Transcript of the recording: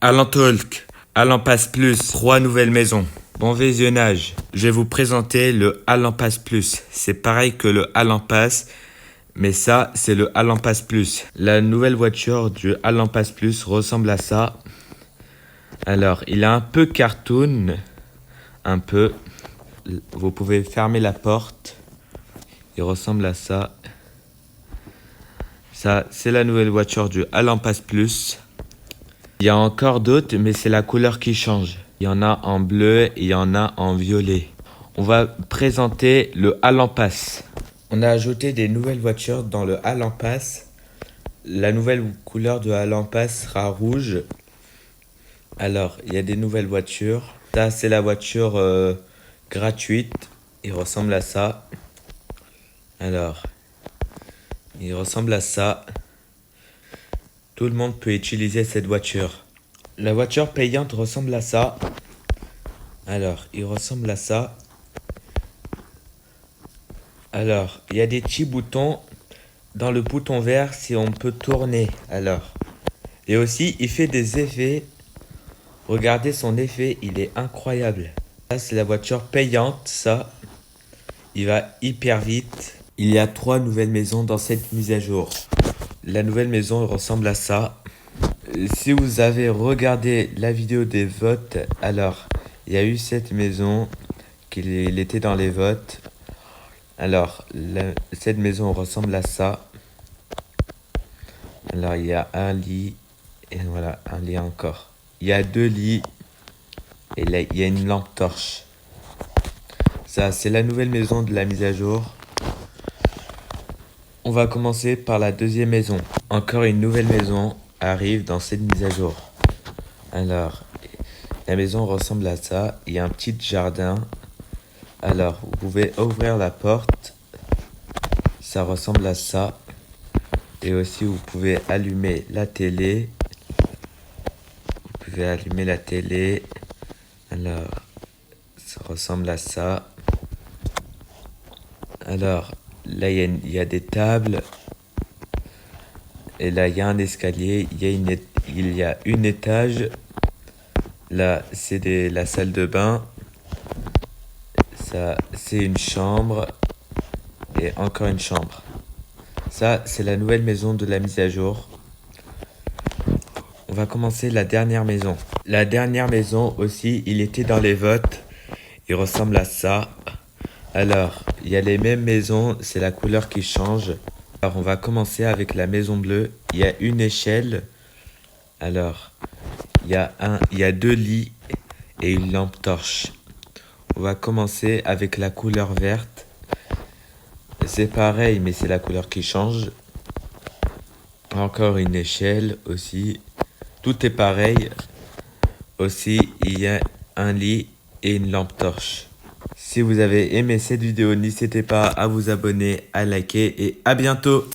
Alan Talk, Alan Pass Plus, 3 nouvelles maisons. Bon visionnage. Je vais vous présenter le Alan Pass Plus. C'est pareil que le Alan Pass, mais ça, c'est le Alan Pass Plus. La nouvelle voiture du Alan Pass Plus ressemble à ça. Alors, il est un peu cartoon, un peu. Vous pouvez fermer la porte. Il ressemble à ça. Ça, c'est la nouvelle voiture du Alan Pass Plus. Il y a encore d'autres, mais c'est la couleur qui change. Il y en a en bleu et il y en a en violet. On va présenter le Alan Pass. On a ajouté des nouvelles voitures dans le Alan Pass. La nouvelle couleur de Alan Pass sera rouge. Alors, il y a des nouvelles voitures. Ça, c'est la voiture gratuite. Il ressemble à ça. Alors, il ressemble à ça. Tout le monde peut utiliser cette voiture. La voiture payante ressemble à ça. Alors, il ressemble à ça. Alors, il y a des petits boutons. Dans le bouton vert, si on peut tourner. Alors, et aussi, il fait des effets. Regardez son effet, il est incroyable. Ça, c'est la voiture payante, ça. Il va hyper vite. Il y a 3 nouvelles maisons dans cette mise à jour. La nouvelle maison ressemble à ça. Si vous avez regardé la vidéo des votes, alors il y a eu cette maison qu'il était dans les votes. Alors cette maison ressemble à ça. Alors il y a un lit et voilà un lit encore. Il y a 2 lits et là il y a une lampe torche. Ça c'est la nouvelle maison de la mise à jour. On va commencer par la deuxième maison. Encore une nouvelle maison arrive dans cette mise à jour. Alors, la maison ressemble à ça. Il y a un petit jardin. Alors, vous pouvez ouvrir la porte. Ça ressemble à ça. Et aussi, vous pouvez allumer la télé. Vous pouvez allumer la télé. Alors, ça ressemble à ça. Alors, là, il y a des tables. Et là, il y a un escalier. Il y a une étage. Là, c'est la salle de bain. Ça, c'est une chambre. Et encore une chambre. Ça, c'est la nouvelle maison de la mise à jour. On va commencer la dernière maison. La dernière maison aussi, il était dans les votes. Il ressemble à ça. Alors, il y a les mêmes maisons, c'est la couleur qui change. Alors, on va commencer avec la maison bleue. Il y a une échelle. Alors, il y a 2 lits et une lampe torche. On va commencer avec la couleur verte. C'est pareil, mais c'est la couleur qui change. Encore une échelle aussi. Tout est pareil. Aussi, il y a un lit et une lampe torche. Si vous avez aimé cette vidéo, n'hésitez pas à vous abonner, à liker et à bientôt.